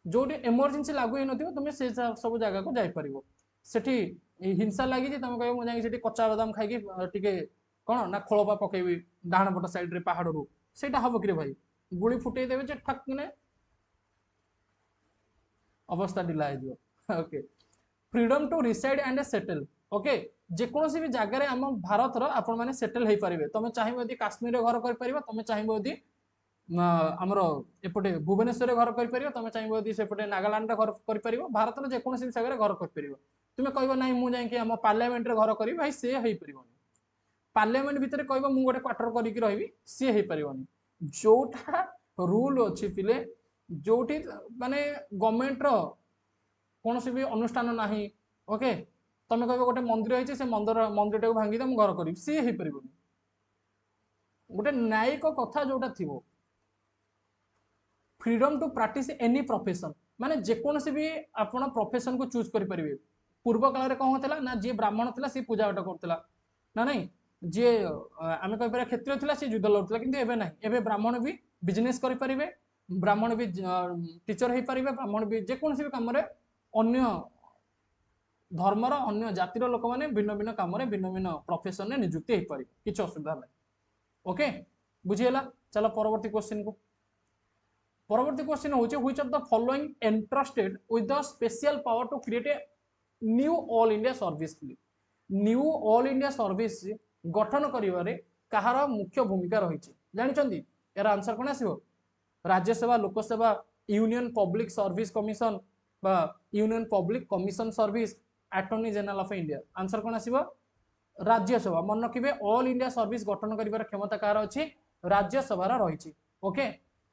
जोटी इमरजेंसी लागू हे नथिबो तुमे से सब जगह को जाई परिबो सेठी हिंसा लागि जे तुम कहे मु जाई सेठी कच्चा बादाम खाइ कि टिके कोन ना खोलपा पकेबी डाहण पट साइड रे पहाड़ रु सेटा हबो कि रे भाई गुली फुटै देबे जे ठक ने अवस्था ढिला हो okay freedom to reside and settle okay जे कोनोसी भी जगह रे हम भारत रो आपण माने सेटल हे परिबे तमे चाहिबो यदि काश्मीर रे घर कर परिबा तमे चाहिबो यदि हमरो एपटे भुवनेश्वर रे घर कर परिबा तमे चाहिबो यदि सेपटे नागालैंड रे घर कर परिबो भारत रो जे कोनोसी भी जगह रे घर कर परिबो तुमे कहबो नाही मु जाई कि हम पार्लियामेंट रे घर करी भाई से हे परिबो पार्लियामेंट भितर कहबो मु गोटे क्वार्टर करी कि रहिबी से हे परिबोनी जोटा रूल अछि पिले जोटी माने गवर्नमेंट रो कोनोसी भी अनुष्ठान नाही ओके तमे कहबो गोटे मंदिर होइছে से मंदिर को भांगी दम घर करी सी हे परिबोनी गोटे न्यायिक कथा जोटा थिबो freedom to practice any profession माने जे कोनोसी भी आपण प्रोफेशन को चूज करि परिबे पूर्व काल रे कोन होतला ना जे ब्राह्मण थिला से पूजा पाठ करतला ना नहीं जे आमे कहि पर क्षेत्रीय थिला से युद्ध लड़तला किंतु एबे नाही एबे ब्राह्मण भी बिजनेस करि परिबे ब्राह्मण भी टीचर हे परिबे ब्राह्मण भी जे कोनोसी भी काम रे अन्य धर्मर अन्य जातिर लोक माने भिन्न भिन्न काम रे भिन्न भिन्न प्रोफेशन ने नियुक्ति हे पारि किछ असुविधा नै ओके बुझियला चलो परवर्ती क्वेश्चन को परवर्ती क्वेश्चन होचे which of the following entrusted with the special power to create a new all India service new all India service गठन करिवारे कहार मुख्य भूमिका रहिছে जानिचंदी यार आंसर कोन आसीबो राज्य सेवा लोक सेवा यूनियन पब्लिक सर्विस कमिशन बा union public commission service attorney general of India answer कौन आसीबो राज्यसभा मन रखिबे ऑल इंडिया सर्विस गठन करिवार क्षमता कार अछि राज्यसभा रही ओके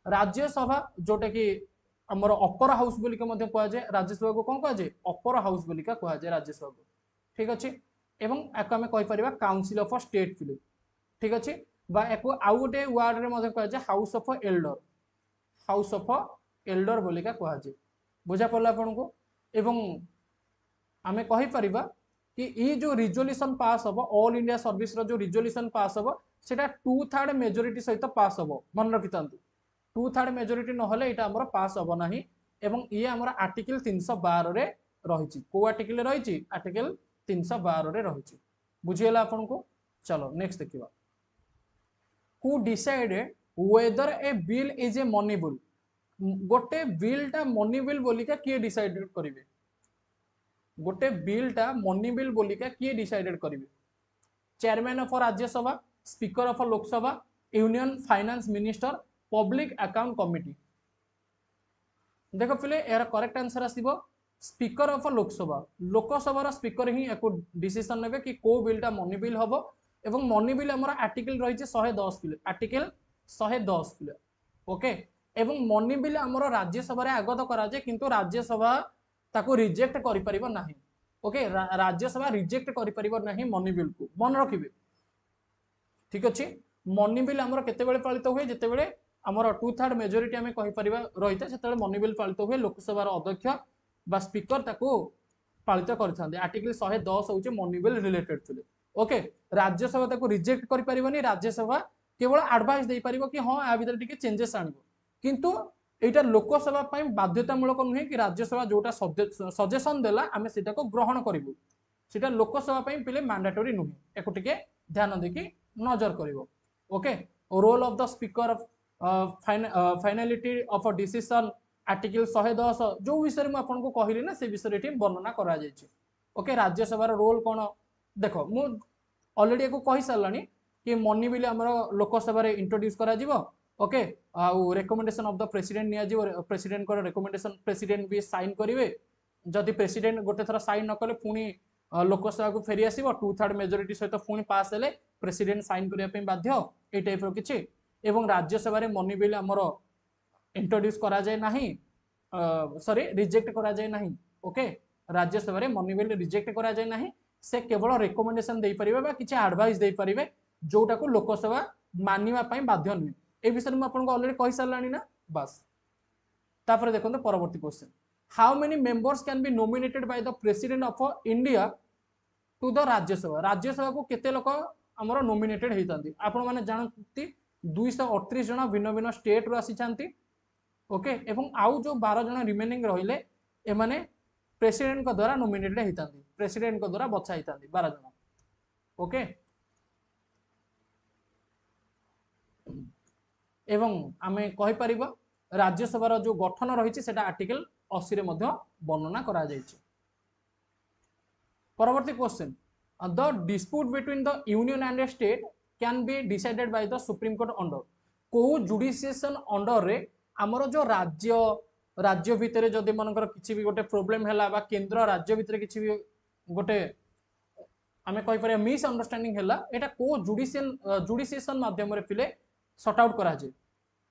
राज्यसभा जोटा कि आमर अपर हाउस बोलिका मध्य कह जाए राज्यसभा को कौन कह जाए अपर हाउस बोलिका कह जाए राज्यसभा को ठीक अच्छे एवं याक आम कहीपर काउंसिल ऑफ स्टेट फिल ठीक अच्छे आउ गोटे वार्ड रे कह जाए हाउस ऑफ एल्डर बोलिका कह जाए बुझा पड़ा आपन को एवं आम कहीपर कि ये जो रिजोल्यूशन पास हम ऑल इंडिया सर्विस रो जो रिजोल्यूशन पास हम सेटा 2/3 मेजोरिटी सहित पास हम मन रखि था 2/3 मेजोरिटी ना यहाँ पास हम ना एवं ये आमर आर्टिकल 312 रे रही को आर्टिकल रही आर्टिकल 312 रे रही बुझीगला आपन को चलो नेक्स्ट देखिबा who decided weather A bill is a money bill गोटे बिलटा मनी बिल बोलिका किए डिसाइडेड करिवे गोटे बिलटा मनी बिल बोलिका किए डिसाइडेड करिवे chairman of Rajya Sabha speaker of Lok Sabha union finance minister public account committee देखो पिले यार करेक्ट आंसर आसीबो speaker of Lok Sabha Lok Sabha speaker ही एको डिसीजन नेबे कि को बिलटा मनी बिल हबो एवं मनी बिल हमर आर्टिकल रही 110 पिले आर्टिकल 110 पिले ओके एवं मनी बिल हमर राज्यसभा रे आगत करा जे किंतु राज्यसभा ताको रिजेक्ट करि परिबो नाही ओके राज्यसभा रिजेक्ट करि परिबो नाही मनी बिल को मन रखिबे ठीक अछि मनी बिल हमर केते बेले पालित होय जेते बेले हमर 2/3 मेजोरिटी आमे कहि परिबा रहिता सेते बेले मनी बिल पालित होय लोकसभा रो अध्यक्ष बा स्पीकर ताको पालित करथांदे आर्टिकल 110 होचे मनी बिल रिलेटेड थिले ओके राज्यसभा ताको रिजेक्ट करि परिबोनी राज्यसभा केवल एडवाइस दे परिबो कि हां आ भीतर टिके चेंजेस आनिबो किंतु एटा लोकसभा पई बाध्यतामूलक नुहे कि राज्यसभा जोटा सजेशन देला आमे सेटा को ग्रहण करिवु सेटा लोकसभा पई पिले मैंडेटरी नुहे एको टिके ध्यान देकी नजर करिवो okay role of the speaker of finality of a decision article 110 जो विषय में आपन को कहली ना से विषय एठी वर्णना करा जायछि ओके राज्यसभा रो रोल कोन देखो मु ऑलरेडी एको कहि सरलानी कि मनी बिल हमर लोकसभा रे इंट्रोड्यूस करा जिवो ओके आउ रिकमेंडेशन ऑफ द प्रेसिडेंट निया जिवो प्रेसिडेंट को रिकमेंडेशन प्रेसिडेंट भी साइन करिवे जदि प्रेसिडेंट गोटे थरा साइन न कले पुनी लोकसभा को फेरी आसीबो 2/3 मेजोरिटी सहित पुनी पास हेले प्रेसिडेंट साइन करिया पे बाध्य ए टाइप रो किछि एवं राज्यसभा रे मनी बिल हमर इंट्रोड्यूस करा जाय नाही सॉरी रिजेक्ट करा जाय नाही ओके राज्यसभा रे मनी बिल रिजेक्ट करा जाय नाही से केवल रिकमेंडेशन दे परिबे बा किछि एडवाइस दे परिबे जोटा को लोकसभा मानिबा पई बाध्य नै ए विषय में आपन को ऑलरेडी कहि सरलानी ना बस तापर देखो परवर्ती question how many members can be nominated by the president of India to the Rajya Sabha को केते लोक हमर नॉमिनेटेड हेतांती आपन माने जानती 238 जन भिन्न भिन्न स्टेट रो आसी छांती ओके एवं आउ जो 12 जन रिमेनिंग रहिले ए माने प्रेसिडेंट को द्वारा नॉमिनेटेड हेतांती प्रेसिडेंट को द्वारा बछा हेतांती 12 जन ओके एवं आमे कहि परिबो राज्यसभा जो गठन रही सेटा आर्टिकल 80 रे मध्य वर्णना करा जायछि परवर्ती question the dispute between the union and state can be decided by the supreme court under को जुडिशियन अंडर रे हमर जो राज्य भितर जदि मनकर किछि भी गोटे प्रॉब्लम हैला बा केंद्र राज्य भितर किछि भी गोटे आमे कहि परिया मिस अंडरस्टैंडिंग हैला एटा को जुडिशियन माध्यम रे पिले सॉर्ट आउट करा जे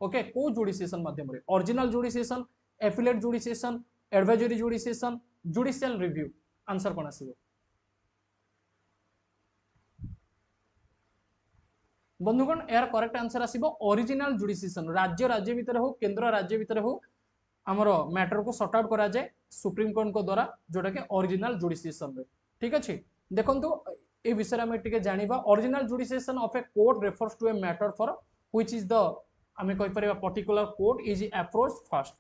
ओके को जुडिशियन माध्यम रे original jurisdiction appellate jurisdiction advisory jurisdiction judicial review answer कोन आसीबो बंधुगण यार करेक्ट आंसर आसीबो ओरिजिनल जुडिशियन राज्य भितर हो केंद्र राज्य भितर हो हमरो मैटर को सॉर्ट आउट करा जाए सुप्रीम कोर्ट को द्वारा जोटा के ओरिजिनल जुडिशियन रे ठीक अछि देखंतु ए विषय में टिके जानिबा original jurisdiction of a court refers to a matter for which is the आमे कहि परिबा particular court is approach first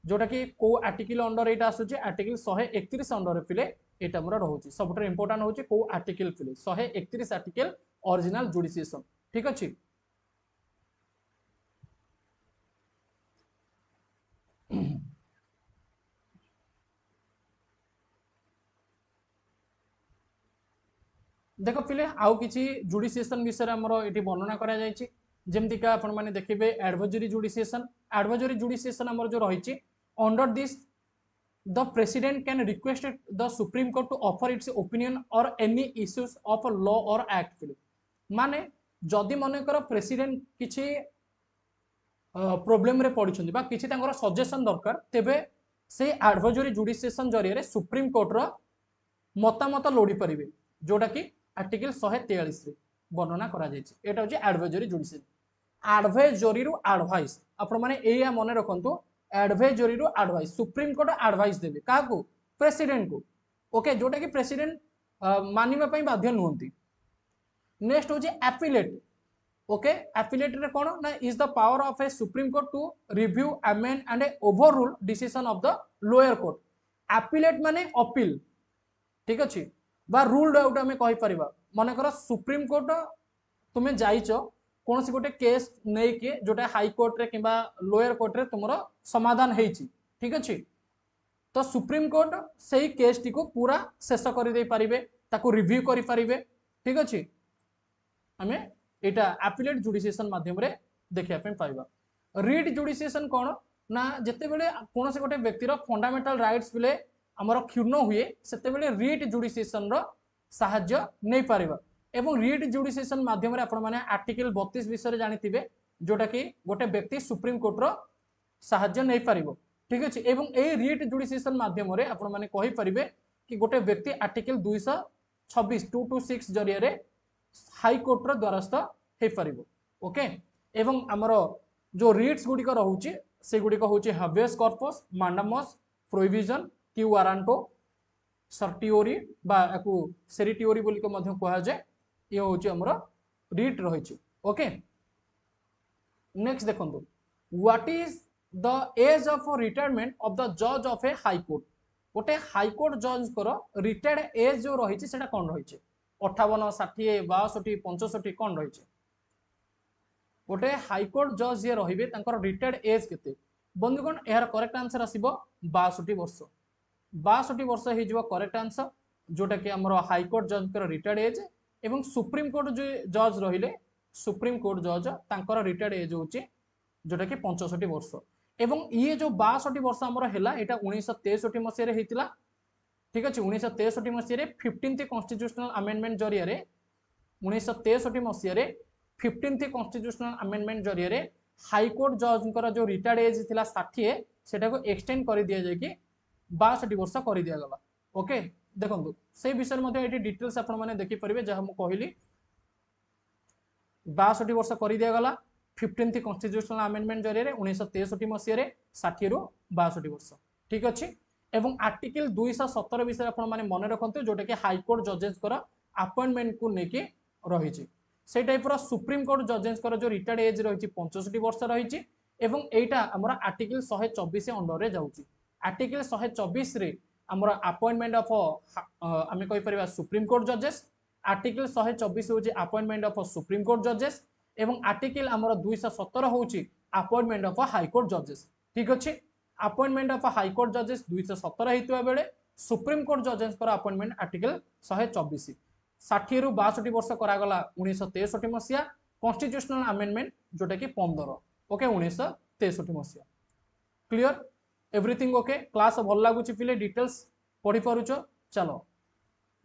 जोटा कि को आर्टिकल अंडर एटा आसुचे आर्टिकल 131 अंडर पिले एटा हमरा रहउची सबटर इंपोर्टेंट होची को आर्टिकल पिले 131 आर्टिकल ओरिजिनल जुडिशियन ठीक अछि देखो पिले आउ किछि जुडिशियन विषय हमरो एटी वर्णना करा जायछि जेमति का आपण माने देखिबे एडवाइजरी जुडिशियन हमर जो रहिछि under this the president can request the supreme court to offer its opinion or any issues of a law or act माने जदि मनकर प्रेसिडेंट किछि प्रोब्लेम रे पड़िछन्ति बा किछि तांकर सजेशन दरकार तेबे से एडवाइजरी जुडिशिएशन जरिए सुप्रीम कोर्ट रो मतामत लोडी परिबे जोटा कि आर्टिकल 143 रे वर्णना करा जायछि एटा होछि एडवाइजरी जुडिशिएशन एडवाइजरी रु एडवाइस आपण माने एया मने रखंतु एडवाइजरी रु एडवाइस सुप्रीम कोर्ट एडवाइस देबे काकू प्रेसिडेंट को ओके जोटा कि प्रेसिडेंट मानिबा पई बाध्य नहुंती नेक्स्ट होछि एपिलेट ओके एपिलेट रे कोन ना is the power of a supreme court to review amend and overrule decision of the lower court appellate माने अपील ठीक अछि बा रूल्ड आउट हमें कहि परिबा माने कर सुप्रीम कोर्ट तुमे जाइचो कौन सी गोटे केस नहीं के जोटा हाई कोर्ट रे किंबा लोअर कोर्ट रे तुमरो समाधान हेछि ठीक अछि तो सुप्रीम कोर्ट सही केस टी को पूरा शेष कर दे पारिबे ताको रिव्यू करि पारिबे ठीक अछि हमें एटा एपिलेट जुडिशिएशन माध्यम रे देखिया पे पाइबा रीड जुडिशिएशन कोन ना जते बेले कोन से गोटे व्यक्तिर फंडामेंटल राइट्स बिले हमर क्षुण्ण हुए सेते बेले रीड जुडिशिएशन रो सहाय्य नै पारिबा एवं रीड जुडिशिएशन माध्यम रे आपण माने आर्टिकल 32 विषय जानिथिबे जोटा कि गोटे व्यक्ति सुप्रीम कोर्ट रो सहाय्य नै पारिबो ठीक अछि एवं ए रीड जुडिशिएशन माध्यम रे आपण माने कहि परिबे कि गोटे व्यक्ति आर्टिकल 226 226 जरिया रे हाई कोर्ट रो द्वारस्थ हे परिबो ओके एवं हमर जो रीड्स गुडी को रहउची से गुडी को होची habeas corpus mandamus prohibition quo warranto certiorari बा एकु सेरिटिओरी बोली को मध्य कहा जाय ये होची हमर रीड रहिची ओके नेक्स्ट देखंतु what is the age of retirement of the जज ऑफ ए हाई कोर्ट गोटे हाई कोर्ट जज को रिटायर्ड एज जो रहिची सेटा कोन रहिची 58 60 62 65 कोन रहिची गोटे हाई कोर्ट जज जे रहिबे तांकर रिटायर्ड एज केते बंधुगण यार करेक्ट आंसर आसीबो 62 वर्ष 62 वर्ष हे जिवो करेक्ट आंसर जोटा कि हमर हाई कोर्ट जज कर रिटायर्ड एज एवं सुप्रीम कोर्ट जो जज रहिले सुप्रीम कोर्ट जज तांकर रिटायर्ड एज होची जोटा कि 65 वर्ष एवं ये जो 62 वर्ष हमर हैला एटा 1963 मसिया रे हेतिला ठीक अछि 1963 मसिया रे 15th कॉन्स्टिट्यूशनल अमेंडमेंट जरिया रे 1963 मसिया रे 15th कॉन्स्टिट्यूशनल अमेंडमेंट जरिया रे हाई कोर्ट जज कर जो रिटायर्ड एज थिला 60 सेटा को एक्सटेंड कर दिया जाय कि 62 वर्ष कर दिया गला ओके देखंतु से विषय मध्ये एटी डिटेल्स आपण माने देखि परिबे जहा मु कहिली 62 वर्ष कर दिया गला 15th कॉन्स्टिट्यूशनल अमेंडमेंट जरिया रे 1963 मसिया रे 60 रु 62 वर्ष ठीक अछि एवं आर्टिकल 217 विषय आपण माने मन रखंतु जोटा कि हाई कोर्ट जजेस कर अपॉइंटमेंट को लेके रही छी से टाइप रो सुप्रीम कोर्ट जजेस कर जो रिटायर्ड एज रही छी 65 वर्ष रही छी एवं एटा हमरा आर्टिकल 124 अंडर रे जाउची आर्टिकल 124 रे हमरा अपॉइंटमेंट ऑफ हमें कहि परिबा सुप्रीम कोर्ट जजेस आर्टिकल 124 होची अपॉइंटमेंट ऑफ सुप्रीम कोर्ट जजेस एवं आर्टिकल हमर 217 होची अपॉइंटमेंट ऑफ हाई कोर्ट जजेस ठीक अछि अपॉइंटमेंट ऑफ हाई कोर्ट जजेस 217 हेतुआ बेले सुप्रीम कोर्ट जजेस पर अपॉइंटमेंट आर्टिकल 124 60 रु 62 वर्ष करा गला 1963 मसिया कॉन्स्टिट्यूशनल अमेंडमेंट जोटा कि 15 ओके 1963 मसिया क्लियर एवरीथिंग ओके क्लास भल लागुची पिले डिटेल्स पढ़ी पारुचो चलो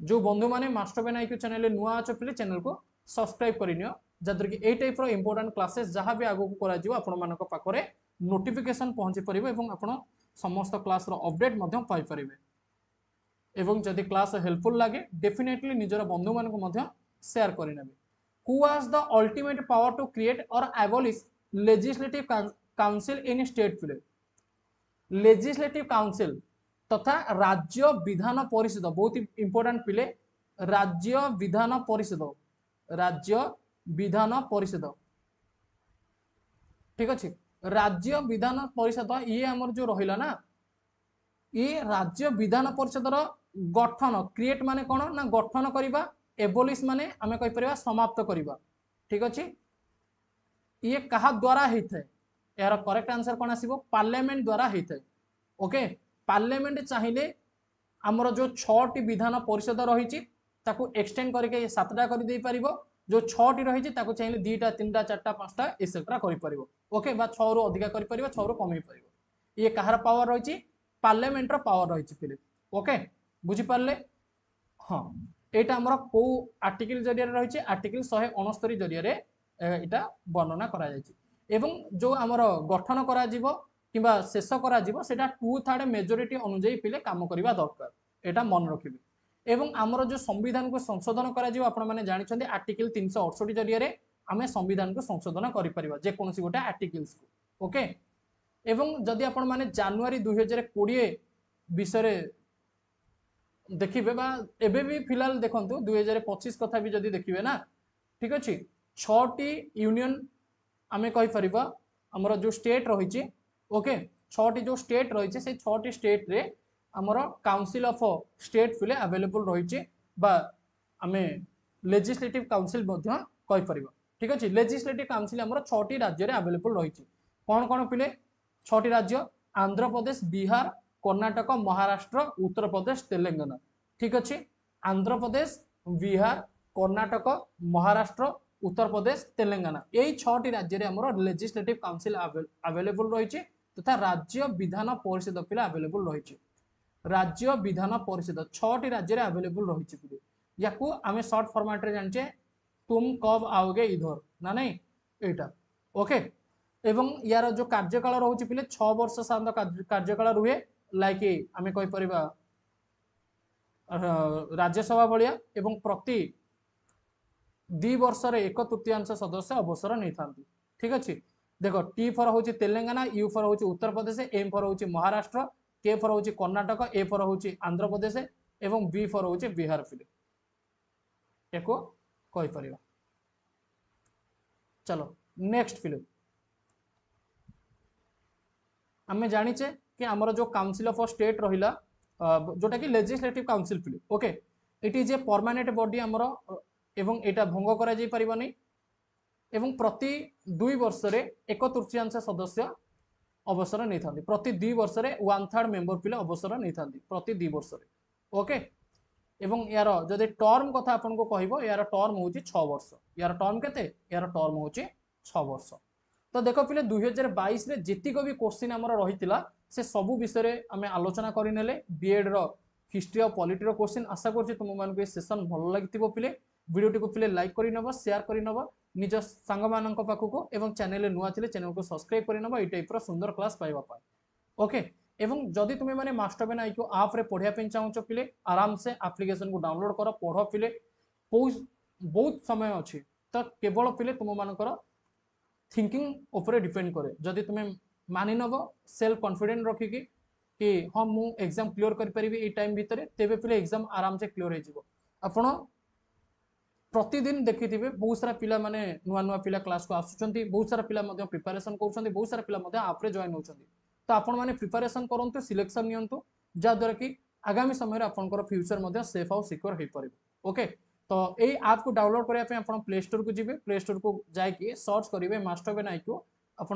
जो बंधु माने मास्टर बेन आईक्यू चैनल नुआ अछ पिले चैनल को सब्सक्राइब करिनियो जदर कि ए टाइप रो इंपोर्टेंट क्लासेस जहां भी आगो को करा जिवो आपण मानको पाखरे नोटिफिकेशन पहुंची परिबे एवं आपण समस्त क्लास रो अपडेट मध्यम पाई परिबे एवं जदि क्लास हेल्पफुल लागे डेफिनेटली निजर बंधु मानको मध्य शेयर करि नेबे who was the ultimate power to create और abolish legislative council in state पिले लेजिस्लेटिव काउंसिल तथा राज्य विधान परिषद बहुत इंपोर्टेंट पिले राज्य विधान परिषद ठीक अछि राज्य विधान परिषद ये हमर जो रहिला ना ये राज्य विधान परिषद रो गठन क्रिएट माने कोन ना गठन करिबा एबॉलिश माने हमें कहि परिबा समाप्त करिबा ठीक अछि ये कहा द्वारा हेथै यार करेक्ट आंसर कोन आसीबो पार्लियामेंट द्वारा हेथै ओके पार्लियामेंट चाहिए हमर जो 6टी विधान परिषद रही ताकू एक्सटेंड करके 7टा कर दे पारिबो जो 6टी रही ताकू चाहिए 2टा 3टा 4टा 5टा एसेट्रा करि परिबो ओके बा 6 रु अधिका करि परिबो 6 रु कम ही परिबो ये कहार पावर रही पार्लियामेंट पावर रही पिले ओके बुझी पारे हाँ यहाँ आमर कौ आर्टिकल जरिया रही आर्टिकल 169 जरिया यहाँ वर्णना करा एवं जो आमर गठन करा कि शेष करा 2/3 मेजोरिटी अनुजाई पिले काम करवा दरकार यहाँ मन रखिए एवं आमर जो संविधान को संशोधन करा आपण मैंने जानते आर्टिकल 368 जरिया आम संविधान को संशोधन कर जेकोसी गोटे आर्टिकल्स को ओके एवं जदि आपण मैंने जानुरी 2020 विषय देखिए एबे भी फिलहाल देखो 2025 कथा भी जदि देखिए ना ठीक अच्छे 6टी यूनियन आम कहीपर आमर जो स्टेट रही ओके 6टी जो स्टेट रही से 6टी स्टेट रे आमर council of state field available रही आम लेजिस्लेटिव काउंसिल कहीपर ठीक अच्छे लेजिस्लेटिव काउंसिल आमर 6टी राज्य में अवेलेबल रही कौन कौन पिले 6टी राज्य आंध्र प्रदेश बिहार कर्णाटक महाराष्ट्र उत्तर प्रदेश तेलंगाना ठीक अच्छे आंध्र प्रदेश बिहार कर्णाटक महाराष्ट्र उत्तर प्रदेश तेलंगाना यही 6टी राज्य में आमर लेजिस्लेटिव काउंसिल अवेलेबल रही तथा राज्य विधान परिषद पिला अवेलेबल रही राज्य विधान परिषद 6टी राज्य में अवेलेबल रही या आम सर्ट फॉर्मेट रे जाने तुम कब आओगे इधर ना नहीं यहाँ ओके एवं यार जो कार्यकाल रोचे पिले 6 वर्ष साधारण कार्यकाल रुहे लाइक आम कहीपर राज्यसभा भाया एवं प्रति 2 वर्ष 1/3 सदस्य अवसर नहीं था ठीक अच्छे देखो टी फर हूँ तेलंगाना यू फर हूँ उत्तर प्रदेश एम फर हूँ महाराष्ट्र के फर हूँ कर्णाटक ए फर हूँ आंध्र प्रदेश एवं बी फर हूँ बिहार फिले एको कहीपर चलो नेक्स्ट फिल्म आम जाचे कि आमर जो काउंसिल ऑफ स्टेट रहा जोटा कि legislative council film okay it is a permanent body आमर एवं एटा भंग करा जाई परिबनी एवं प्रति 2 वर्ष रे 1/3 सदस्य अवसर नहीं था प्रति 2 वर्ष रे 1/3 मेंबर पिले अवसर नहीं था प्रति 2 वर्ष रे ओके एवं यार जदि टर्म कथा आपन को कहबो यार टर्म होची 6 वर्ष यार टर्म केते यार टर्म होची 6 वर्ष तो देखो पिले 2022 रे जेतिक भी क्वेश्चन हमर रहितिला से सबु विषय रे हमें आलोचना करिनेले बीएड रो हिस्ट्री ऑफ पॉलिटी रो क्वेश्चन आशा करछि तुम मान को सेशन भलो लागितिबो पिले वीडियो को पिले लाइक करि नबो शेयर करि नबो निज संग मानक पाखको एवं चैनल नुआ थिले चैनल को सब्सक्राइब करि नबो ए टाइप रो सुंदर क्लास पाइबा पाए ओके एवं जदि तुम मैंने मास्टरबेन आईक्यू आप रे पढ़िया पे चाहूच पिले आराम से एप्लिकेशन को डाउनलोड कर पढ़ पिले बहुत समय अच्छी तो केवल पिले तुम मानकर थिंकिंग ऊपर डिपेंड करे जदि तुम्हें मानि नब सेल्फ कॉन्फिडेंट रखिकी कि हाँ मु एग्जाम क्लियर कर पारिबी ए टाइम भितर तेबे पिले एग्जाम आराम से क्लियर हो आपण प्रतिदिन देखिथिबे बहुत सारा पिला माने नुआ नुआ पिला क्लास को आसुचंती बहुत सारा पिला मध्ये प्रिपरेशन करछंती बहुत सारा पिला मध्ये आप रे जॉइन होछंती तो आपण माने प्रिपरेशन करंतु सिलेक्शन नियंतु जा द्वारा कि आगामी समय रे आपनकर फ्यूचर मध्ये सेफ और सिक्योर हे परिबो ओके तो यही ऐप को डाउनलोड करने पे आप प्ले स्टोर को जी प्ले स्टोर को जाकि सर्च करेंगे मास्टरबेन आईक्यू आप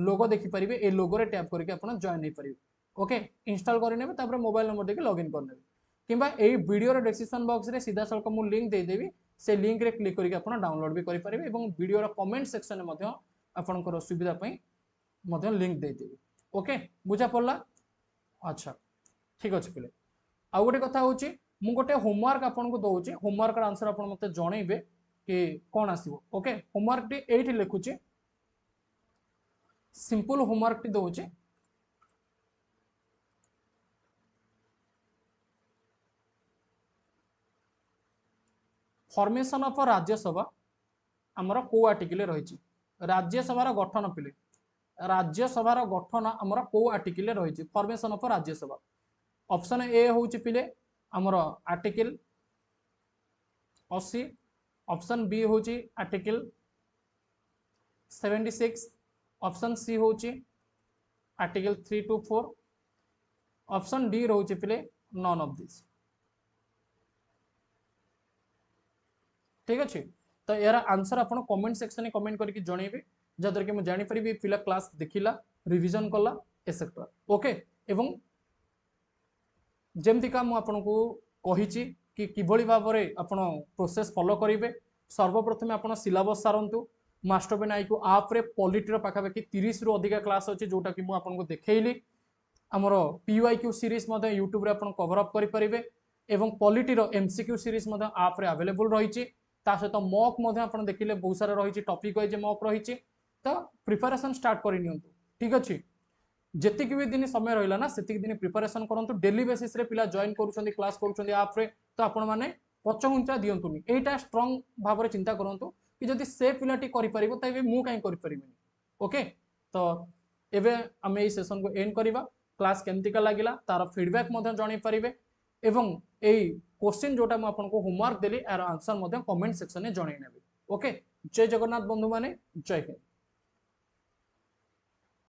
लोगो देखिपारे ये लोगोरे टैप करके आप जॉइन हो पारे ओके इंस्टॉल कर मोबाइल नंबर देके लॉगिन करने किंबा यही वीडियो डिस्क्रिप्शन बॉक्स रे सीधा सड़क मु लिंक देदेवी से लिंक रे क्लिक करके आप डाउनलोड भी करेंगे वीडियो कमेंट सेक्शन में आपंकर सुविधा लिंक देदेवी ओके बुझा पड़ा अच्छा ठीक अच्छे पिले आउ गोटे कथा हूँ मु गोटे होमवर्क आपन को दउची होमवर्क आंसर आपन मते जणैबे कि कोन आसीबो ओके होमवर्क टी एठी लिखुची सिंपल होमवर्क टी दउची फॉर्मेशन ऑफ राज्यसभा हमर को आर्टिकल रहिची राज्यसभा रो गठन पिले राज्यसभा रो गठन हमर को आर्टिकल रहिची formation of Rajya Sabha option A होची पिले आमर आर्टिकल 80 ऑप्शन बी हूँ आर्टिकल 76 ऑप्शन सी हूँ आर्टिकल 324 ऑप्शन डी रोचे पिले नॉन ऑफ दिस ठीक अच्छे तो यार आंसर आप कमेंट सेक्शन में कमेंट करके जनइबे जद्वारा कि मुझे जानीपरि पिला क्लास देखिला रिविजन कला एसेट्रा ओके एवं जमतीका मुझे कही कि किभली भाव में आप प्रोसेस फॉलो करेंगे सर्वप्रथम आप सिलेबस सारंतु मास्टरबेन आईक्यू आप रे पॉलिटी पाखापाखि 30 रु अधिक क्लास अच्छी जोटा कि मुझे देखली आमर PYQ सीरीज यूट्यूब रे कवर अप करेंगे एवं पॉलिटी MCQ सीरीज आप रे अवेलेबल रही सहित मॉक आप देखिले बहुत सारा रही टॉपिक वाइज मॉक रही तो प्रिपरेशन स्टार्ट कर ठीक अच्छे जितक भी दिन समय रहा ना से दिन प्रिपरेशन करूँ डेली बेसिस रे पिला जॉइन कर क्लास कर तो आपण मैंने पचघुंचा दिंतुनि यहाँ स्ट्रंग भाव में चिंता करूँ कि जदि से पिलाटी करें मुझे कहीं करें ओके तो एवं आम ये सेशन को एंड करवा क्लास केमतिका लगिला तार फीडबैक जन पारे एवं यही क्वेश्चन जोटा मुझे होमवर्क देली यार आंसर कमेंट सेक्शन में जनईनेबी ओके जय जगन्नाथ बंधु माने जय हिंद।